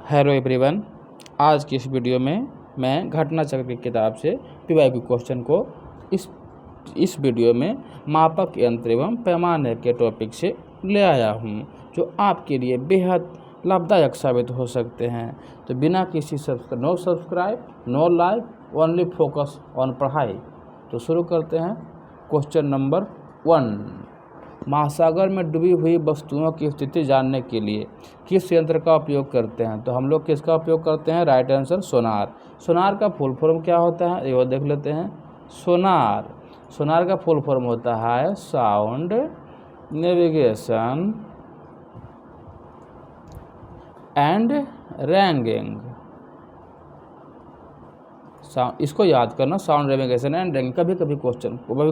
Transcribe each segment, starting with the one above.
Hello everyone, आज की इस वीडियो में मैं घटना चक्र की किताब से पीवाईक्यू क्वेश्चन को इस वीडियो में मापक यंत्र एवं पैमाने के टॉपिक से ले आया हूं, जो आपके लिए बेहद लाभदायक साबित हो सकते हैं। तो बिना किसी no subscribe no like, only focus on पढ़ाई। तो शुरू करते हैं। क्वेश्चन नंबर 1, महासागर में डूबी हुई वस्तुओं की स्थिति जानने के लिए किस यंत्र का उपयोग करते हैं? तो हम लोग किसका उपयोग करते हैं? राइट आंसर सोनार। सोनार का फुल फॉर्म क्या होता है ये देख लेते हैं। सोनार का फुल फॉर्म होता है साउंड नेविगेशन एंड रैंगिंग। इसको याद करना, साउंड नेविगेशन एंड रैंकिंग।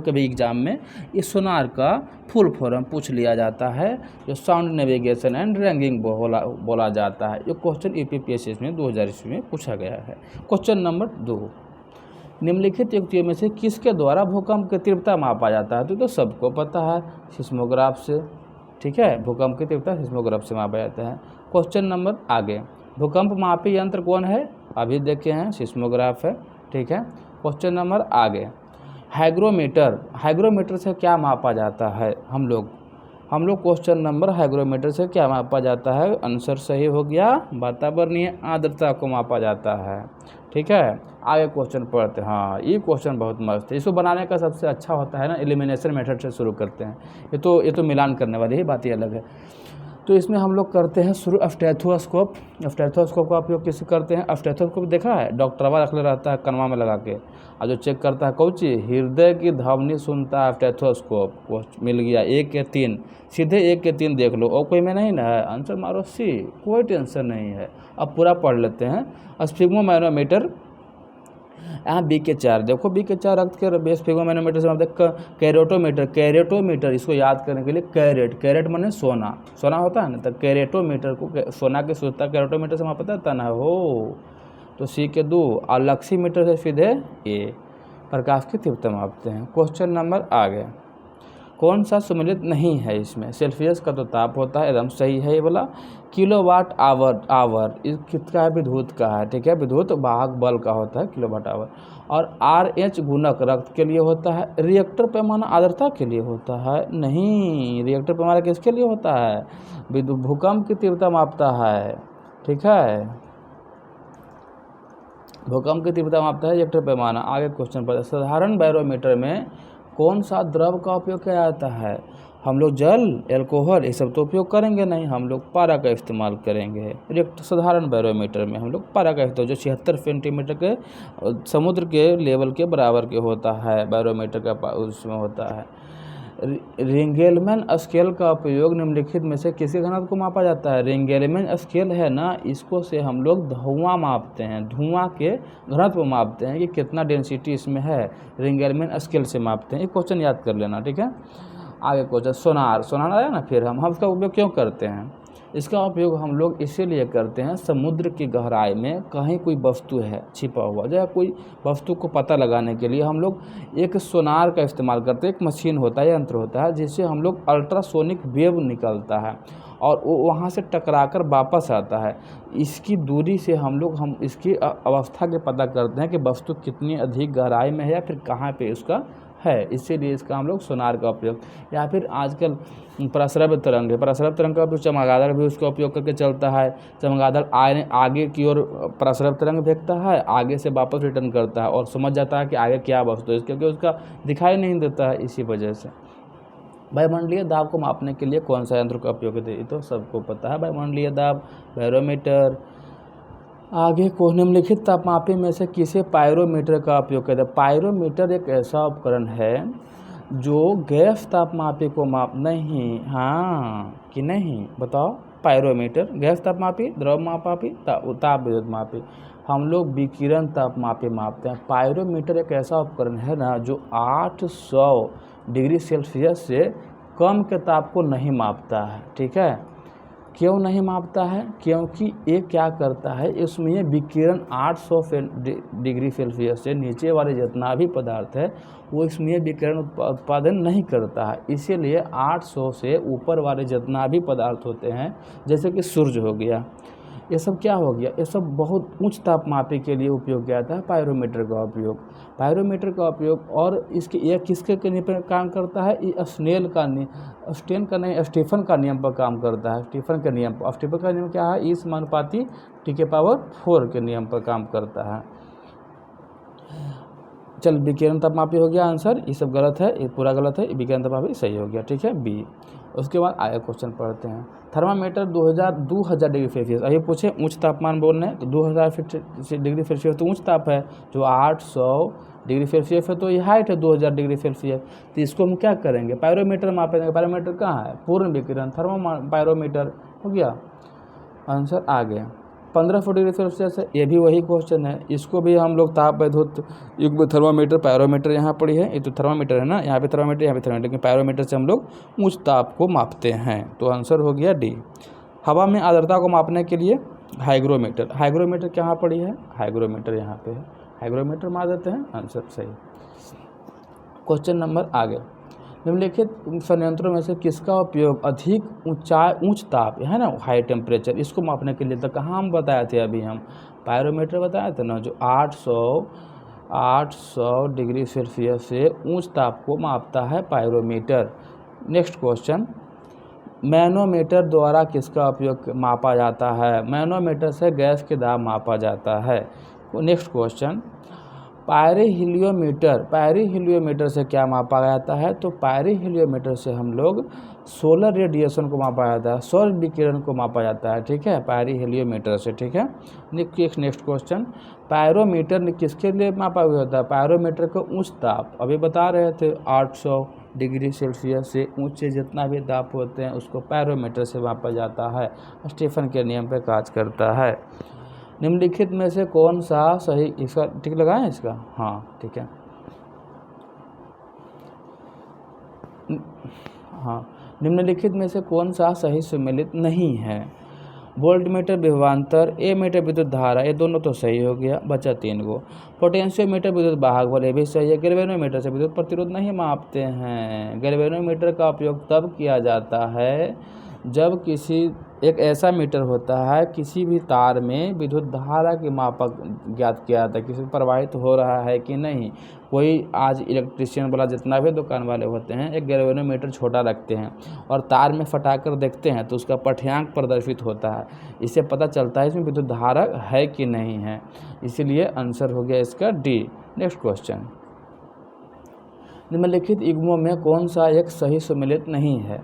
कभी एग्जाम में इस सोनार का फुल फॉर्म पूछ लिया जाता है, जो साउंड नेविगेशन एंड रैंकिंग बोला जाता है। ये क्वेश्चन यूपीपीएससी में 2000 ईस्वी में पूछा गया है। क्वेश्चन नंबर 2, निम्नलिखित युक्तियों में से किसके द्वारा भूकंप की तीव्रता मापा जाता है? तो सबको पता है, सिस्मोग्राफ से। ठीक है, भूकंप की तीव्रता सिस्मोग्राफ से मापा जाता है। क्वेश्चन नंबर आगे, भूकंप मापी यंत्र कौन है? अभी देखे हैं, सिस्मोग्राफ है। ठीक है, क्वेश्चन नंबर आगे, हाइग्रोमीटर से क्या मापा जाता है? हम लोग क्वेश्चन नंबर हाइग्रोमीटर से क्या मापा जाता है? आंसर सही हो गया, वातावरणीय आर्द्रता को मापा जाता है। ठीक है, आगे क्वेश्चन पढ़ते हैं। हाँ, ये क्वेश्चन बहुत मस्त है। इसको बनाने का सबसे अच्छा होता है ना, एलिमिनेशन मेथड से शुरू करते हैं। ये तो मिलान करने वाली ही बात ही अलग है। तो इसमें हम लोग करते हैं शुरू स्टेथोस्कोप का उपयोग किससे करते हैं? स्टेथोस्कोप देखा है, डॉक्टरवा रख ले रहता है कनवा में लगा के, और जो चेक करता है कौची, हृदय की ध्वनि सुनता है स्टेथोस्कोप। मिल गया 1 के 3, सीधे 1 के 3 देख लो, और कोई में नहीं ना है, आंसर मारो सी, कोई टेंशन नहीं है। अब पूरा पढ़ लेते हैं। स्फिग्मोमैनोमीटर, यहाँ बी के 4 देखो, बी के 4 रक्त के बेस स्फिग्मोमैनोमीटर से देख। कैरेटोमीटर, इसको याद करने के लिए कैरेट माने सोना होता है ना, तो कैरेटोमीटर को सोना की शुद्धता कैरेटोमीटर से वहाँ पता ना हो, तो सी के 2। और लक्सीमीटर से सीधे ए, प्रकाश की तीव्रता मापते हैं। क्वेश्चन नंबर आगे, कौन सा सम्मिलित नहीं है इसमें? सेल्सियस का तो ताप होता है, एकदम सही है ये वाला। किलोवाट आवर इस किसका है? विद्युत का है। ठीक है, विद्युत वाहक बल का होता है किलोवाट आवर। और RH गुणक रक्त के लिए होता है। रिएक्टर पैमाना आर्द्रता के लिए होता है? नहीं, रिएक्टर पैमाना किसके लिए होता है? भूकंप की तीव्रता मापता है। ठीक है, भूकंप की तीव्रता मापता है रिएक्टर पैमाना। आगे क्वेश्चन पर, साधारण बैरोमीटर में कौन सा द्रव का उपयोग किया जाता है? हम लोग जल, एल्कोहल ये सब तो उपयोग करेंगे नहीं, हम लोग पारा का इस्तेमाल करेंगे। साधारण बैरोमीटर में हम लोग पारा का इस्तेमाल, जो 76 सेंटीमीटर के समुद्र के लेवल के बराबर के होता है, बैरोमीटर का उसमें होता है। रिंगेलमैन स्केल का उपयोग निम्नलिखित में से किसी घनत्व को मापा जाता है? रिंगेलमैन स्केल है ना, इसको से हम लोग धुआं मापते हैं, धुआं के घनत्व मापते हैं कि कितना डेंसिटी इसमें है, रिंगेलमैन स्केल से मापते हैं। ये क्वेश्चन याद कर लेना। ठीक है, आगे क्वेश्चन, सोनार आया ना। फिर हम इसका उपयोग क्यों करते हैं? इसका उपयोग हम लोग इसीलिए करते हैं, समुद्र की गहराई में कहीं कोई वस्तु है छिपा हुआ, या कोई वस्तु को पता लगाने के लिए हम लोग एक सोनार का इस्तेमाल करते हैं। एक मशीन होता है, यंत्र होता है, जिससे हम लोग अल्ट्रासोनिक वेव निकलता है और वो वहाँ से टकराकर वापस आता है। इसकी दूरी से हम इसकी अवस्था के पता करते हैं कि वस्तु कितनी अधिक गहराई में है या फिर कहाँ पे उसका है। इसीलिए इसका हम लोग सोनार का उपयोग, या फिर आजकल प्रस्रव तरंग है, प्रस्रव तरंग का उपयोग, चमगादड़ भी उसका उपयोग करके चलता है। चमगादड़ आगे की ओर प्रस्रव तरंग फेंकता है, आगे से वापस रिटर्न करता है और समझ जाता है कि आगे क्या वस्तु है, क्योंकि उसका दिखाई नहीं देता है। इसी वजह से वायुमंडलीय दाब को मापने के लिए कौन सा यंत्र का उपयोग होता है? ये तो सबको पता है, वायुमंडलीय दाब, बैरोमीटर। आगे को निम्नलिखित तापमापी में से किसे पायरोमीटर का उपयोग करते हैं? पायरोमीटर एक ऐसा उपकरण है जो गैस तापमापी को नहीं, हाँ कि नहीं बताओ? पायरोमीटर गैस तापमापी, द्रव मापापी, ताप विद्युत मापी। हम लोग विकिरण तापमापी मापते हैं। पायरोमीटर एक ऐसा उपकरण है ना, जो 800 डिग्री सेल्सियस से कम के ताप को नहीं मापता है। ठीक है, क्यों नहीं मापता है? क्योंकि ये क्या करता है, इसमें ये विकिरण 800 डिग्री सेल्सियस से नीचे वाले जितना भी पदार्थ है वो इसमें विकिरण उत्पादन नहीं करता है। इसीलिए 800 से ऊपर वाले जितना भी पदार्थ होते हैं, जैसे कि सूर्य हो गया, ये सब क्या हो गया, ये सब बहुत उच्च तापमापी के लिए उपयोग किया जाता है पायरोमीटर का उपयोग। पायरोमीटर का उपयोग और इसके यह किसके नियम पर काम करता है, ये स्टीफन का नियम पर काम करता है। स्टीफन के नियम पर, स्टीफन का नियम क्या है, इस समानुपाती T⁴ के नियम पर काम करता है। चल विकिरण तापमापी हो गया आंसर, ये सब गलत है, ये पूरा गलत है, विकिरण तापमापी सही हो गया, ठीक है बी। उसके बाद आगे क्वेश्चन पढ़ते हैं। थर्मामीटर 2000 डिग्री सेल्सियस, अभी पूछे उच्च तापमान बोल रहे हैं तो 2000 डिग्री सेल्सियस तो उच्च ताप है, जो 800 डिग्री सेल्सियस है तो ये हाइट है 2000 डिग्री सेल्सियस। तो इसको हम क्या करेंगे, पायरोमीटर मापेंगे। पायरोमीटर कहाँ है, पूर्ण विकिरण पायरोमीटर हो गया आंसर। आगे 1500 डिग्री सेल्सियस है, ये भी वही क्वेश्चन है, इसको भी हम लोग ताप वैद्युत युग्म थर्मामीटर पायरोमीटर यहाँ पड़ी है, ये तो थर्मामीटर है ना, यहाँ पे थर्मामीटर यहाँ पे थर्मामीटर, लेकिन पायरोमीटर से हम लोग उच्च ताप को मापते हैं, तो आंसर हो गया डी। हवा में आर्द्रता को मापने के लिए हाइग्रोमीटर, हाइग्रोमीटर कहाँ पड़ी है, हाइग्रोमीटर यहाँ पे है, हाइग्रोमीटर मार देते हैं, आंसर सही। क्वेश्चन नंबर आगे, निम्नलिखित संयंत्रों में से किसका उपयोग अधिक उच्च ताप है ना, हाई टेम्परेचर, इसको मापने के लिए, तो कहाँ हम बताए थे, अभी हम पायरोमीटर बताए थे ना, जो 800 डिग्री सेल्सियस से उच्च ताप को मापता है पायरोमीटर। नेक्स्ट क्वेश्चन, मैनोमीटर द्वारा किसका उपयोग मापा जाता है, मैनोमीटर से गैस के दाब मापा जाता है। नेक्स्ट क्वेश्चन, पायरीहिलियोमीटर से क्या मापा जाता है, तो पायरीहिलियोमीटर से हम लोग सोलर रेडिएशन को मापा जाता है, सौर विकिरण को मापा जाता है, ठीक है, पायरीहिलियोमीटर से, ठीक है। नेक्स्ट क्वेश्चन, पायरोमीटर किसके लिए मापा हुआ होता है, पायरोमीटर को उच्च ताप, अभी बता रहे थे 800 डिग्री सेल्सियस से ऊंचे जितना भी ताप होते हैं उसको पायरोमीटर से मापा जाता है, स्टीफन के नियम पर कार्य करता है। निम्नलिखित में से कौन सा सही, इसका टिक लगाएं इसका, हाँ ठीक है, हाँ, निम्नलिखित में से कौन सा सही सम्मिलित नहीं है, वोल्टमीटर विभवांतर, एमीटर विद्युत धारा, ये दोनों तो सही हो गया, बचा 3 गो। पोटेंशियोमीटर विद्युत वाहक बल, ये भी सही है। गैल्वेनोमीटर से विद्युत प्रतिरोध नहीं मापते हैं, गैल्वेनोमीटर का उपयोग तब किया जाता है जब एक ऐसा मीटर होता है, किसी भी तार में विद्युत धारा की मापक ज्ञात किया जाता है, किसी प्रवाहित हो रहा है कि नहीं। कोई आज इलेक्ट्रिशियन वाला जितना भी दुकान वाले होते हैं, एक गैल्वेनोमीटर छोटा रखते हैं और तार में फटाकर देखते हैं तो उसका पठ्यांक प्रदर्शित होता है, इससे पता चलता है इसमें विद्युत धारा है कि नहीं है, इसीलिए आंसर हो गया इसका डी। नेक्स्ट क्वेश्चन, निम्नलिखित युग्मों में कौन सा एक सही सम्मिलित नहीं है,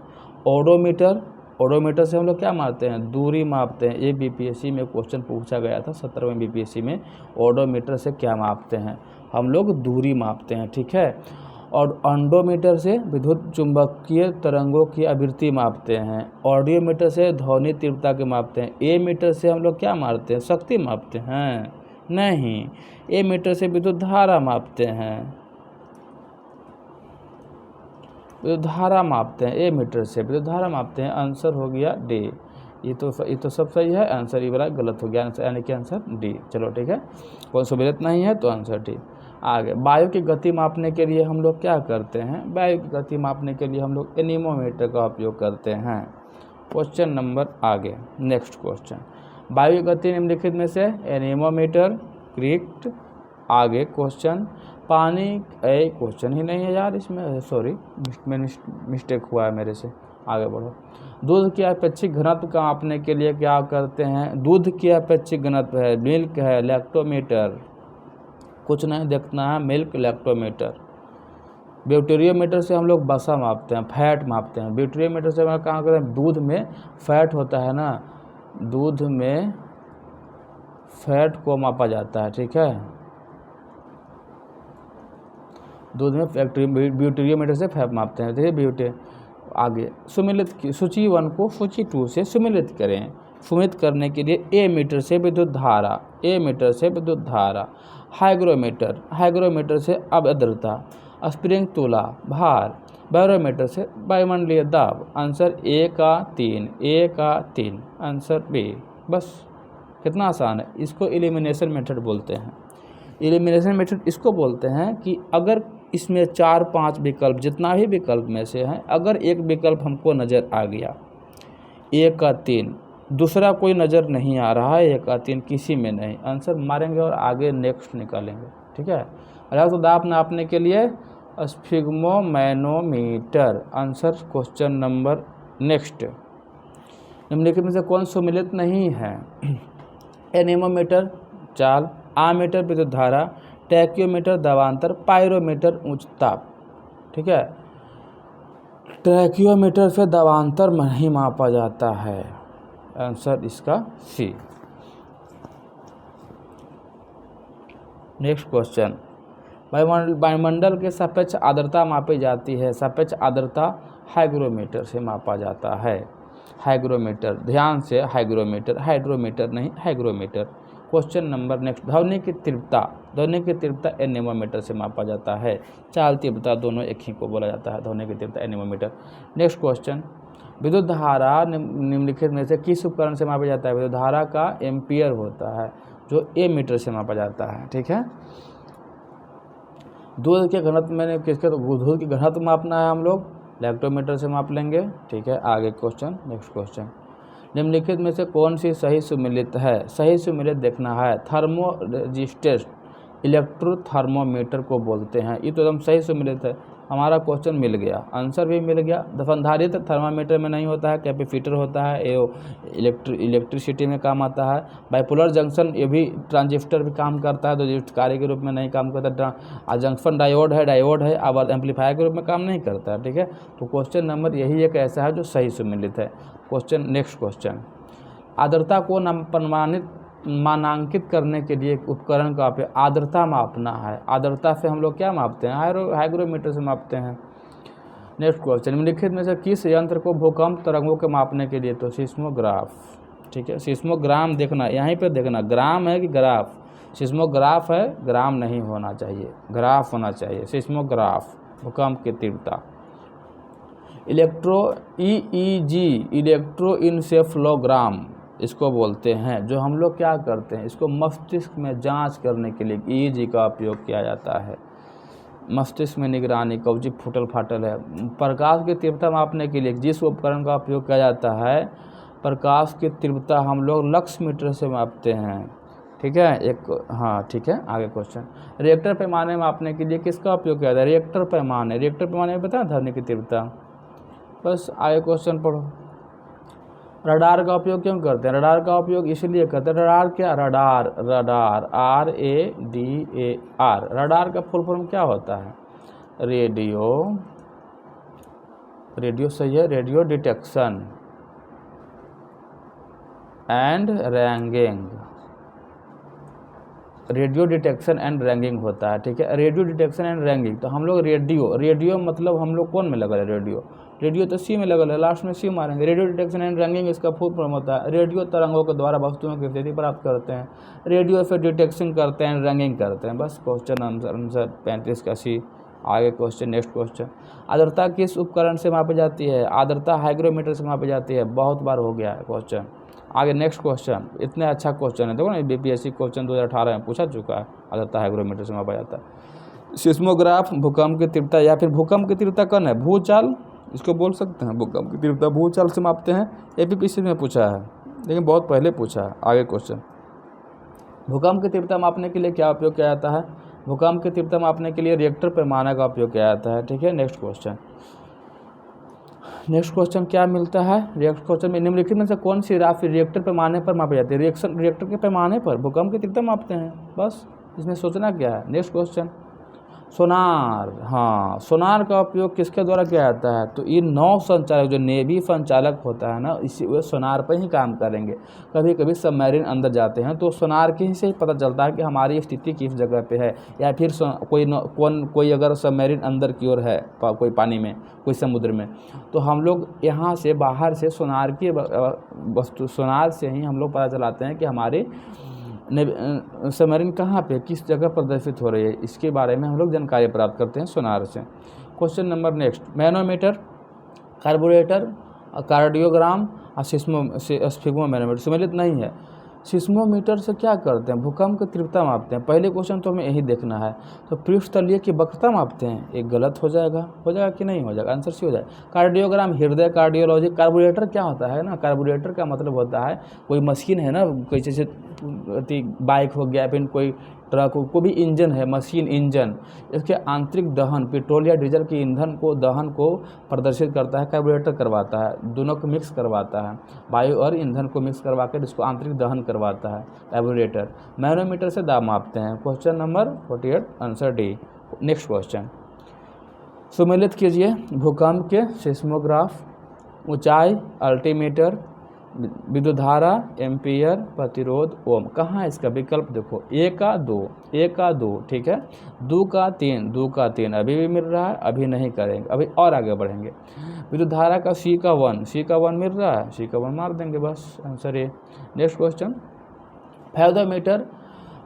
ओडोमीटर, ओडोमीटर से हम लोग क्या मापते हैं, दूरी मापते हैं, ये बीपीएससी में क्वेश्चन पूछा गया था 17वें बीपीएससी में, ओडोमीटर से क्या मापते हैं, हम लोग दूरी मापते हैं, ठीक है। और अंडोमीटर से विद्युत चुंबकीय तरंगों की आवृत्ति मापते हैं, ऑडियोमीटर से ध्वनि तीव्रता के मापते हैं, ए मीटर से हम लोग क्या मापते हैं, शक्ति मापते हैं, नहीं, ए मीटर से विद्युत धारा मापते हैं, विद्युत धारा मापते हैं, ए मीटर से विद्युत धारा मापते हैं, आंसर हो गया डी। ये तो सब सही है, आंसर ये वाला गलत हो गया, आंसर यानी कि आंसर डी। चलो ठीक है, कौन सम्मिलित नहीं है तो आंसर डी। आगे, वायु की गति मापने के लिए हम लोग क्या करते हैं, वायु की गति मापने के लिए हम लोग एनीमोमीटर का उपयोग करते हैं। क्वेश्चन नंबर आगे, नेक्स्ट क्वेश्चन, वायु की गति निम्नलिखित में से एनीमोमीटर करेक्ट। आगे क्वेश्चन, पानी, क्वेश्चन ही नहीं है यार इसमें, सॉरी मिस्टेक हुआ है मेरे से, आगे बढ़ो। दूध की अपेक्षित घनत्व का मापने के लिए क्या करते हैं, दूध की अपेक्षित घनत्व है, मिल्क है, लैक्टोमीटर, कुछ नहीं देखना है, मिल्क लैक्टोमीटर। ब्यूटेरियोमीटर से हम लोग वसा मापते हैं, फैट मापते हैं, ब्यूटेरियोमीटर से हम कहाँ करते हैं, दूध में फैट होता है ना, दूध में फैट को मापा जाता है, ठीक है, दूध में ब्यूटेरियोमीटर से फैट मापते हैं, देखिए ब्यूटे। आगे, सुमिलित की सूची 1 को सूची 2 से सुमिलित करें। सुमिलित करने के लिए ए मीटर से विद्युत धारा, ए मीटर से विद्युत धारा, हाइग्रोमीटर, हाइग्रोमीटर से आर्द्रता, स्प्रिंग तुला भार, बैरोमीटर से वायुमंडलीय दाब, आंसर ए का 3, आंसर बी। बस कितना आसान है, इसको एलिमिनेशन मेथड बोलते हैं। एलिमिनेशन मेथड इसको बोलते हैं कि अगर इसमें 4-5 विकल्प, जितना भी विकल्प में से हैं, अगर एक विकल्प हमको नज़र आ गया, ए का 3, दूसरा कोई नज़र नहीं आ रहा है, 1 का 3 किसी में नहीं। आंसर मारेंगे और आगे नेक्स्ट निकालेंगे, ठीक है। अलग तो दाब नापने के लिए sphygmomanometer. Answer question number next, निम्नलिखित में से कौन सुमिलित नहीं है? एनेमोमीटर चाल, आमीटर विद्युत धारा, टैक्योमीटर दबांतर, पायरोमीटर उच्च ताप, ठीक है। टैक्योमीटर से दबांतर नहीं मापा जाता है। आंसर इसका सी। नेक्स्ट क्वेश्चन, वायुमंडल के सापेक्ष आर्द्रता मापी जाती है। सापेक्ष आर्द्रता हाइग्रोमीटर से मापा जाता है। हाइग्रोमीटर, ध्यान से, हाइग्रोमीटर, हाइड्रोमीटर नहीं, हाइग्रोमीटर। क्वेश्चन नंबर नेक्स्ट, ध्वनि की तीव्रता एनेमोमीटर से मापा जाता है। चाल तीव्रता दोनों एक ही को बोला जाता है, ध्वनि की तीव्रता एनेमोमीटर। नेक्स्ट क्वेश्चन, विद्युत धारा निम्नलिखित में से किस उपकरण से मापा जाता है? विद्युत धारा का एम्पियर होता है जो ए मीटर से मापा जाता है, ठीक है। दूध के घनत्व में किसके, तो दूध की घनत्व मापना है, हम लोग लैक्टोमीटर से माप लेंगे, ठीक है। आगे क्वेश्चन, नेक्स्ट क्वेश्चन, निम्नलिखित में से कौन सी सही सुमेलित है? सही सुमेलित देखना है। थर्मो रजिस्टेंस इलेक्ट्रोथर्मोमीटर को बोलते हैं। ये तो एकदम सही सुमेलित है, हमारा क्वेश्चन मिल गया, आंसर भी मिल गया। संधारित्र थर्मामीटर में नहीं होता है, कैपेसिटर होता है, ये इलेक्ट्रिसिटी में काम आता है। बाइपोलर जंक्शन, ये भी ट्रांजिस्टर भी काम करता है, तो जिस कार्य के रूप में नहीं काम करता। जंक्शन डायोड है, अब एम्पलीफायर के रूप में काम नहीं करता है, ठीक है। तो क्वेश्चन नंबर यही एक ऐसा है जो सही सुमेलित है। क्वेश्चन, नेक्स्ट क्वेश्चन, आर्द्रता को मानांकित करने के लिए उपकरण का उपयोग आर्द्रता मापना है। आर्द्रता से हम लोग क्या मापते हैं? हाइग्रोमीटर से मापते हैं। नेक्स्ट क्वेश्चन, निम्नलिखित में से किस यंत्र को भूकंप तरंगों के मापने के लिए? तो सिस्मोग्राफ, ठीक है। सिस्मोग्राम देखना, यहीं पे देखना, ग्राम है कि ग्राफ? सिस्मोग्राफ है, ग्राम नहीं होना चाहिए, ग्राफ होना चाहिए। सिस्मोग्राफ, भूकंप की तीव्रता। EEG इलेक्ट्रोइंसेफ्लोग्राम इसको बोलते हैं, जो हम लोग क्या करते हैं, इसको मस्तिष्क में जांच करने के लिए EEG का उपयोग किया जाता है। मस्तिष्क में निगरानी, कब्जी फूटल फाटल है। प्रकाश की तीव्रता मापने के लिए जिस उपकरण का उपयोग किया जाता है, प्रकाश की तीव्रता हम लोग लक्स मीटर से मापते हैं, ठीक है। हाँ, ठीक है। आगे क्वेश्चन, रिएक्टर पैमाने मापने के लिए किसका उपयोग किया जाता है? रिएक्टर पैमाने में बताया ध्वनि की तीव्रता। बस आगे क्वेश्चन पढ़ो। रडार का उपयोग क्यों करते हैं? रडार का उपयोग इसलिए करते हैं, रडार क्या? रडार RADAR, रडार का फुल फॉर्म क्या होता है? रेडियो सही है, radio detection and ragging, radio detection and ragging होता है, ठीक है। रेडियो डिटेक्शन एंड रैंगिंग, तो हम लोग रेडियो मतलब हम लोग कौन में लगल है? रेडियो तो सी में लगल है, लास्ट में सी मारेंगे। रेडियो डिटेक्शन एंड रैंगिंग इसका फुल फॉर्म होता है, रेडियो तरंगों के द्वारा वस्तुओं की स्थिति प्राप्त करते हैं, रेडियो से डिटेक्शन करते हैं, रैंगिंग करते हैं। बस क्वेश्चन आंसर 35 का सी। आगे क्वेश्चन, नेक्स्ट क्वेश्चन, आर्द्रता किस उपकरण से मापी जाती है? आर्द्रता हाइग्रोमीटर से मापी जाती है। बहुत बार हो गया है क्वेश्चन। आगे नेक्स्ट क्वेश्चन, इतने अच्छा क्वेश्चन है, देखो ना, BPSC क्वेश्चन 2018 में पूछा चुका है। आर्द्रता हाइग्रोमीटर से मापा जाता है। सिस्मोग्राफ, भूकंप की तीव्रता, या फिर भूकंप की तीव्रता कौन है? भूचाल, इसको बोल सकते हैं। भूकंप की तीव्रता भूचाल से मापते हैं, APPC में पूछा है, लेकिन बहुत पहले पूछा है। आगे क्वेश्चन, भूकंप की तीव्रता मापने के लिए क्या उपयोग किया जाता है? भूकंप की तीव्रता मापने के लिए रिएक्टर पैमाने का उपयोग किया जाता है, ठीक है। नेक्स्ट क्वेश्चन क्या मिलता है? नेक्स्ट क्वेश्चन में निम्नलिखित में से कौन सी राशि रिएक्टर पैमाने पर मापी जाती है? रिएक्टर के पैमाने पर भूकंप की तीव्रता मापते हैं, बस इसमें सोचना क्या है। नेक्स्ट क्वेश्चन, सोनार। हाँ, सोनार का उपयोग किसके द्वारा किया जाता है? तो ये नौ संचालक, जो नेवी संचालक होता है ना, इसी वे सोनार पर ही काम करेंगे। कभी कभी सबमरीन अंदर जाते हैं तो सोनार के ही से ही पता चलता है कि हमारी स्थिति किस जगह पे है, या फिर कोई अगर सबमरीन अंदर की ओर है, कोई पानी में, कोई समुद्र में, तो हम लोग यहाँ से बाहर से सोनार से ही हम लोग पता चलाते हैं कि हमारे सबमरीन कहाँ पे, किस जगह प्रदर्शित हो रही है, इसके बारे में हम लोग जानकारी प्राप्त करते हैं सोनार से। Question number next, manometer, carburettor, cardiogram और स्फिग्मोमैनोमीटर सुमेलित नहीं है। सिस्मोमीटर से क्या करते हैं, भूकंप की तीव्रता मापते हैं। पहले क्वेश्चन तो हमें यही देखना है। तो पृष्ठ तलीय की वक्रता मापते हैं, एक गलत हो जाएगा कि नहीं हो जाएगा, आंसर सी हो जाएगा। कार्डियोग्राम, हृदय कार्डियोलॉजी। कार्बोरेटर क्या होता है ना, कार्बोरेटर का मतलब होता है कोई मशीन है ना, कोई जैसे बाइक हो गया, फिर कोई ट्रक हो, कोई भी इंजन है, मशीन इंजन, इसके आंतरिक दहन पेट्रोल या डीजल के ईंधन को दहन को प्रदर्शित करता है, कार्बोरेटर करवाता है, दोनों को मिक्स करवाता है, वायु और ईंधन को मिक्स करवा कर इसको आंतरिक दहन करवाता है कार्बोरेटर। मैनोमीटर से दाब मापते हैं। Question number 48 answer D. Next question सुमेलित कीजिए। भूकंप के सिस्मोग्राफ, ऊंचाई अल्टीमीटर, विद्युत धारा एम्पियर, प्रतिरोध ओम। कहाँ है इसका विकल्प, देखो ए का दो, ठीक है, 2 का 3 अभी भी मिल रहा है, अभी नहीं करेंगे, अभी और आगे बढ़ेंगे। विद्युत धारा का सी का 1 मिल रहा है, सी का 1 मार देंगे, बस answer A. Next question ferrometer,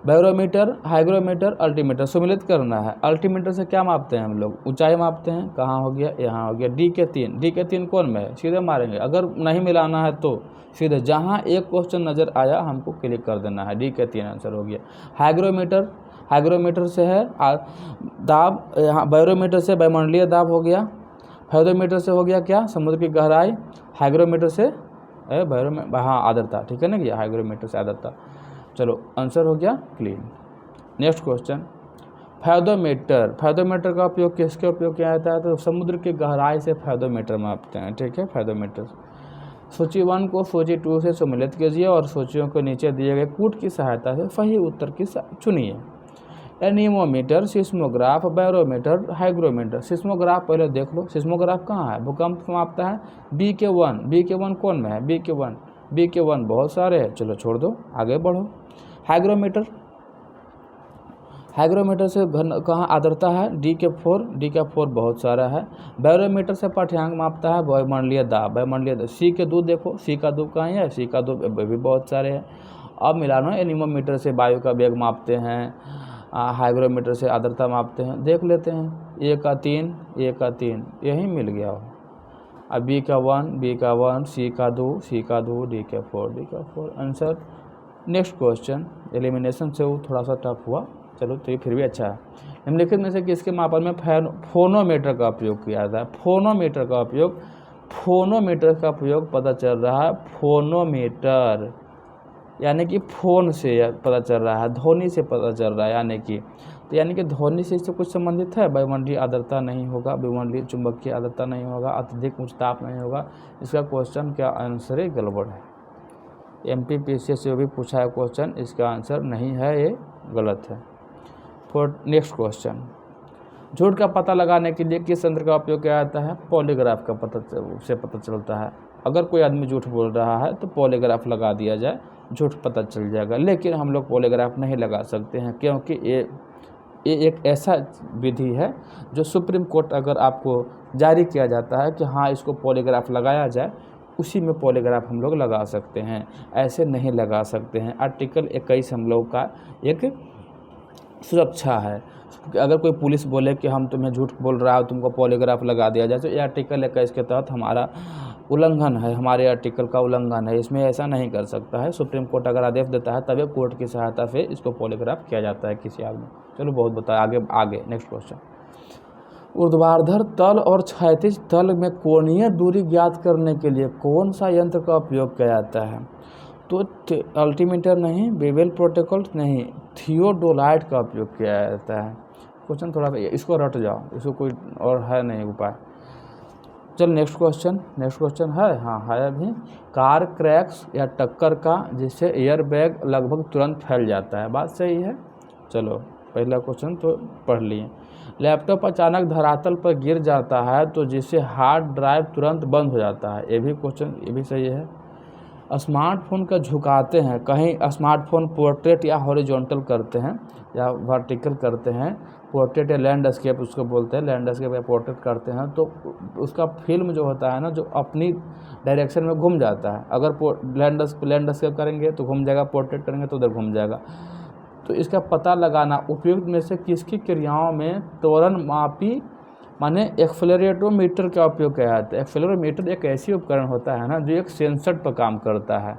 barometer, hygrometer, altimeter सुमेलित करना है। अल्टीमीटर से क्या मापते हैं हम लोग, ऊंचाई मापते हैं, कहाँ हो गया, यहाँ हो गया। डी के 3 कौन में है, सीधे मारेंगे, अगर नहीं मिलाना है तो सीधे जहाँ एक क्वेश्चन नज़र आया हमको क्लिक कर देना है। डी के 3 आंसर हो गया। हाइग्रोमीटर से है दाब, यहाँ बैरोमीटर से वायुमंडलीय दाब हो गया, फेरोमीटर से हो गया क्या, समुद्र की गहराई, हाइग्रोमीटर से हाँ आर्द्रता, ठीक है ना, कि हाइग्रोमीटर से आर्द्रता। चलो आंसर हो गया क्लीन। नेक्स्ट क्वेश्चन फेरोमीटर का उपयोग किसके उपयोग किया जाता है, तो समुद्र की गहराई से फेरोमीटर मापते हैं, ठीक है, फेरोमीटर। सूची 1 को सूची 2 से सम्मिलित कीजिए और सूचियों को नीचे दिए गए कूट की सहायता से सही उत्तर की चुनिए। Anemometer, seismograph, barometer, hygrometer. Seismograph पहले देख लो, सिस्मोग्राफ कहाँ है, भूकंप मापता है। बी के 1 कौन में है, बी के 1 बहुत सारे हैं, चलो छोड़ दो, आगे बढ़ो। हाइग्रोमीटर से कहाँ आर्द्रता है, डी के 4 बहुत सारा है। बैरोमीटर से पाठ्यांक मापता है, वायुमंडलीय दाब, सी के 2 देखो, सी का 2 कहाँ है, सी का 2 भी बहुत सारे हैं। अब मिलानो, एनीमोमीटर से वायु का वेग मापते हैं, हाइग्रोमीटर से आर्द्रता मापते हैं, देख लेते हैं। ए का 3 यही मिल गया हो। अब बी का 1 सी का 2 डी का 4 आंसर। नेक्स्ट क्वेश्चन एलिमिनेशन से वो थोड़ा सा टफ हुआ, चलो तो ये फिर भी अच्छा है। निम्नलिखित में से किसके मापन में फोनोमीटर का उपयोग किया जाता है। फोनोमीटर का प्रयोग पता चल रहा है, फोनोमीटर यानी कि फ़ोन से पता चल रहा है, ध्वनि से पता चल रहा है, यानी कि ध्वनि से इससे कुछ संबंधित है। वायुमंडलीय आर्द्रता नहीं होगा, वायुमंडलीय चुंबकीय आर्द्रता नहीं होगा, अत्यधिक उच्च ताप नहीं होगा। इसका क्वेश्चन क्या आंसर है, गड़बड़ है। MPPC से भी पूछा है क्वेश्चन, इसका आंसर नहीं है, ये गलत है। नेक्स्ट क्वेश्चन झूठ का पता लगाने के लिए किस यंत्र का उपयोग किया जाता है, पॉलीग्राफ का पता चलता है। अगर कोई आदमी झूठ बोल रहा है तो पॉलीग्राफ लगा दिया जाए, झूठ पता चल जाएगा। लेकिन हम लोग पॉलीग्राफ नहीं लगा सकते हैं, क्योंकि ये एक ऐसा विधि है जो सुप्रीम कोर्ट अगर आपको जारी किया जाता है कि हाँ इसको पॉलीग्राफ लगाया जाए, उसी में पॉलीग्राफ हम लोग लगा सकते हैं, ऐसे नहीं लगा सकते हैं। आर्टिकल 21 हम लोग का एक सुरक्षा है कि अगर कोई पुलिस बोले कि हम तुम्हें झूठ बोल रहा है, तुमको पॉलीग्राफ लगा दिया जाए, तो ये आर्टिकल 21 के तहत हमारा उल्लंघन है, हमारे आर्टिकल का उल्लंघन है, इसमें ऐसा नहीं कर सकता है। सुप्रीम कोर्ट अगर आदेश देता है तभी कोर्ट की सहायता से इसको पॉलीग्राफ किया जाता है किसी आदमी। चलो बहुत बताया, आगे नेक्स्ट क्वेश्चन। ऊर्ध्वाधर तल और क्षैतिज तल में कोणीय दूरी ज्ञात करने के लिए कौन सा यंत्र का उपयोग किया जाता है, तो अल्टीमीटर नहीं, बेवेल प्रोटोकॉल नहीं, थियोडोलाइट का उपयोग किया जाता है। क्वेश्चन थोड़ा सा इसको रट जाओ, इसको कोई और है नहीं उपाय। चल नेक्स्ट क्वेश्चन है, हाँ है अभी। कार क्रैक्स या टक्कर का जिससे एयर बैग लगभग तुरंत फैल जाता है, बात सही है। चलो पहला क्वेश्चन तो पढ़ लिए। लैपटॉप अचानक धरातल पर गिर जाता है तो जिससे हार्ड ड्राइव तुरंत बंद हो जाता है, ये भी क्वेश्चन ये भी सही है। स्मार्टफोन का झुकाते हैं, कहीं स्मार्टफोन पोर्ट्रेट या हॉरिजॉन्टल करते हैं या वर्टिकल करते हैं, पोर्ट्रेट या लैंडस्केप उसको बोलते हैं, लैंडस्केप या पोर्ट्रेट करते हैं, तो उसका फिल्म जो होता है ना, जो अपनी डायरेक्शन में घूम जाता है। अगर लैंडस्केप करेंगे तो घूम जाएगा, पोर्ट्रेट करेंगे तो उधर घूम जाएगा। तो इसका पता लगाना उपयुक्त में से किसकी क्रियाओं में त्वरण मापी माने एक्सेलेरोमीटर का उपयोग किया जाता है। एक्सेलेरोमीटर एक ऐसी उपकरण होता है ना जो एक सेंसर पर काम करता है।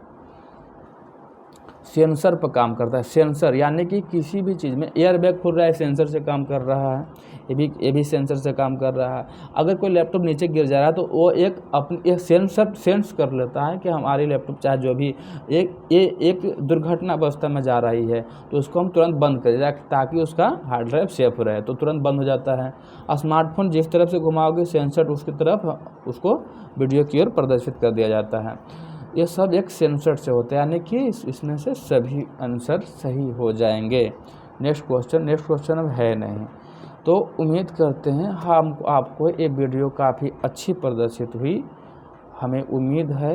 सेंसर पर काम करता है। सेंसर यानी कि किसी भी चीज़ में एयर बैग खुल रहा है, सेंसर से काम कर रहा है, ये भी सेंसर से काम कर रहा है। अगर कोई लैपटॉप नीचे गिर जा रहा है तो वो एक सेंसर सेंस कर लेता है कि हमारी लैपटॉप चाहे जो भी एक दुर्घटना अवस्था में जा रही है तो उसको हम तुरंत बंद करें ताकि उसका हार्ड ड्राइव सेफ रहे, तो तुरंत बंद हो जाता है। स्मार्टफोन जिस तरफ से घुमाओगे सेंसर उसकी तरफ उसको वीडियो की ओर प्रदर्शित कर दिया जाता है। ये सब एक सेंसर से होता है, यानी कि इसमें से सभी आंसर सही हो जाएंगे। नेक्स्ट क्वेश्चन अब है नहीं। तो उम्मीद करते हैं हम आपको ये वीडियो काफ़ी अच्छी प्रदर्शित हुई। हमें उम्मीद है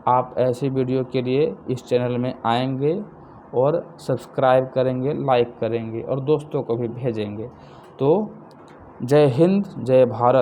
आप ऐसे वीडियो के लिए इस चैनल में आएंगे और सब्सक्राइब करेंगे, लाइक करेंगे और दोस्तों को भी भेजेंगे। तो जय हिंद, जय भारत।